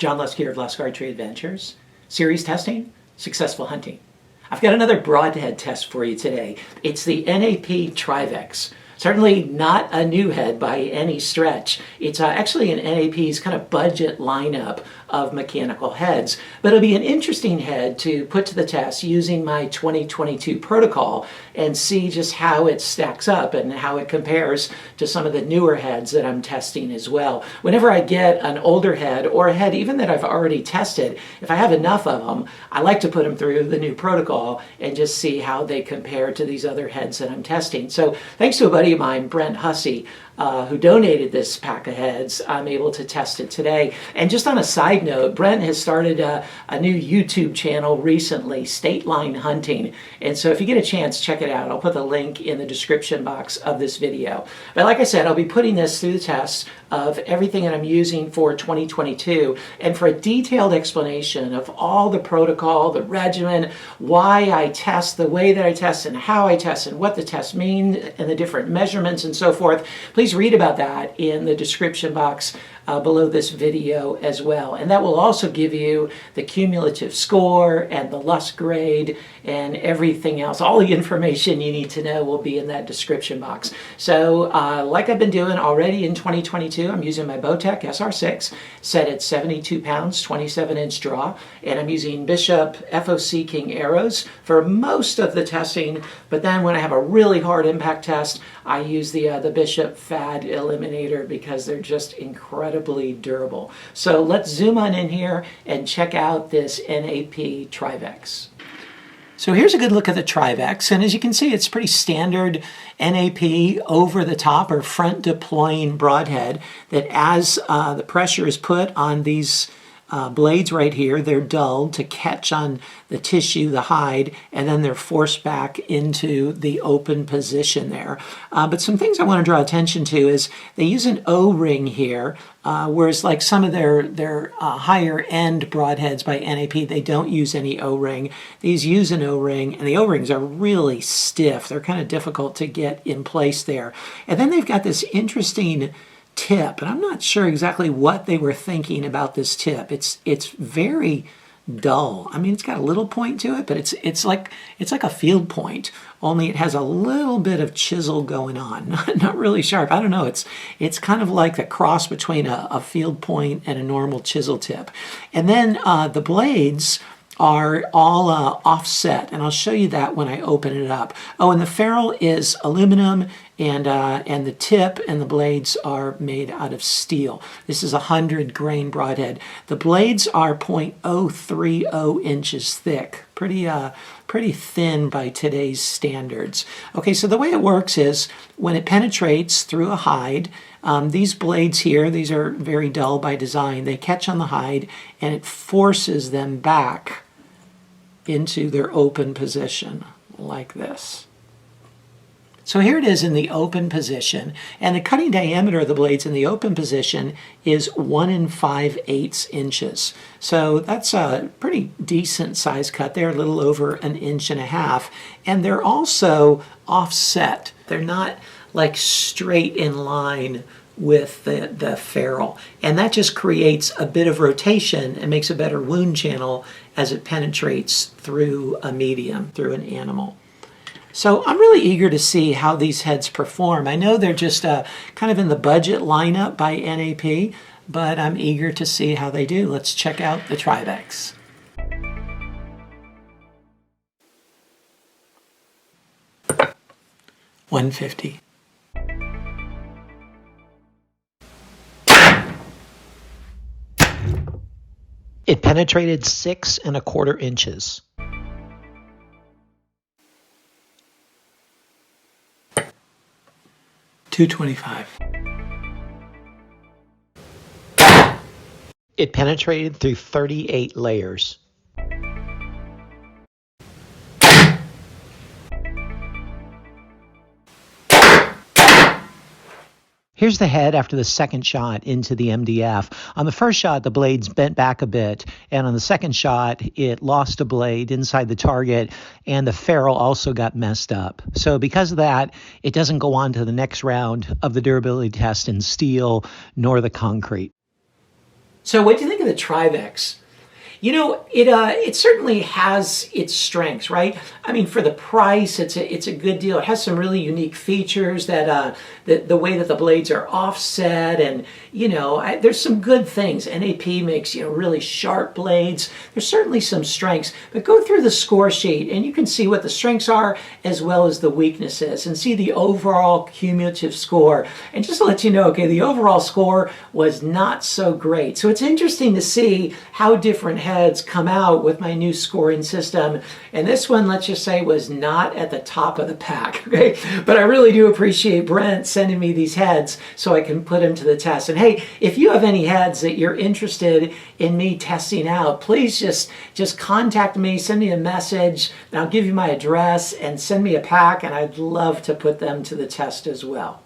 John Lusk here of Lusk Archery Adventures. Series testing, successful hunting. I've got another Broadhead test for you today. It's the NAP Trivex. Certainly not a new head by any stretch. It's actually an NAP's kind of budget lineup of mechanical heads, but it'll be an interesting head to put to the test using my 2022 protocol and see just how it stacks up and how it compares to some of the newer heads that I'm testing as well. Whenever I get an older head or a head even that I've already tested, if I have enough of them, I like to put them through the new protocol and just see how they compare to these other heads that I'm testing. So thanks to a buddy of mine, Brent Hussey, who donated this pack of heads, I'm able to test it today. And just on a side note, Brent has started a new YouTube channel recently, State Line Hunting. And so if you get a chance, check it out. I'll put the link in the description box of this video. But like I said, I'll be putting this through the test of everything that I'm using for 2022. And for a detailed explanation of all the protocol, the regimen, why I test the way that I test and how I test and what the test means and the different measurements and so forth, please read about that in the description box below this video as well. And that will also give you the cumulative score and the Lusk grade and everything else. All the information you need to know will be in that description box. So like I've been doing already in 2022, I'm using my Bowtech SR6 set at 72 pounds, 27-inch draw, and I'm using Bishop FOC King arrows for most of the testing, but then when I have a really hard impact test, I use the Bishop FAD Eliminator because they're just incredibly durable. So let's zoom on in here and check out this NAP Trivex. So here's a good look at the Trivex, and as you can see, it's pretty standard NAP over the top or front deploying broadhead that as the pressure is put on these blades right here, they're dulled to catch on the tissue, the hide, and then they're forced back into the open position there. But some things I want to draw attention to is they use an O-ring here, whereas like some of their higher end broadheads by NAP, they don't use any O-ring. These use an O-ring, and the O-rings are really stiff. They're kind of difficult to get in place there. And then they've got this interesting tip, and I'm not sure exactly what they were thinking about this tip. It's very dull. I mean, it's got a little point to it, but it's like a field point, only it has a little bit of chisel going on. Not really sharp. I don't know. It's kind of like the cross between a field point and a normal chisel tip. And then the blades are all offset, and I'll show you that when I open it up. Oh, and the ferrule is aluminum, and the tip and the blades are made out of steel. This is a 100 grain broadhead. The blades are 0.030 inches thick. Pretty thin by today's standards. Okay, so the way it works is when it penetrates through a hide, these blades here, these are very dull by design, they catch on the hide and it forces them back into their open position like this. So here it is in the open position, and the cutting diameter of the blades in the open position is 1 5/8 inches. So that's a pretty decent size cut there, a little over 1.5 inches, and they're also offset. They're not like straight in line with the ferrule, and that just creates a bit of rotation and makes a better wound channel as it penetrates through a medium, through an animal. So I'm really eager to see how these heads perform. I know they're just kind of in the budget lineup by NAP, but I'm eager to see how they do. Let's check out the Trivex. $150. It penetrated 6 1/4 inches. $225. It penetrated through 38 layers. Here's the head after the second shot into the MDF. On the first shot, the blades bent back a bit, and on the second shot, it lost a blade inside the target, and the ferrule also got messed up. So because of that, it doesn't go on to the next round of the durability test in steel nor the concrete. So what do you think of the Trivex? You know, it certainly has its strengths, right? I mean, for the price, it's a good deal. It has some really unique features that the way that the blades are offset, and you know, there's some good things. NAP makes, you know, really sharp blades. There's certainly some strengths, but go through the score sheet and you can see what the strengths are as well as the weaknesses, and see the overall cumulative score. And just to let you know, okay, the overall score was not so great. So it's interesting to see how different heads come out with my new scoring system. And this one, let's just say, was not at the top of the pack, okay? But I really do appreciate Brent sending me these heads so I can put them to the test. And hey, if you have any heads that you're interested in me testing out, please just contact me, send me a message, and I'll give you my address, and send me a pack, and I'd love to put them to the test as well.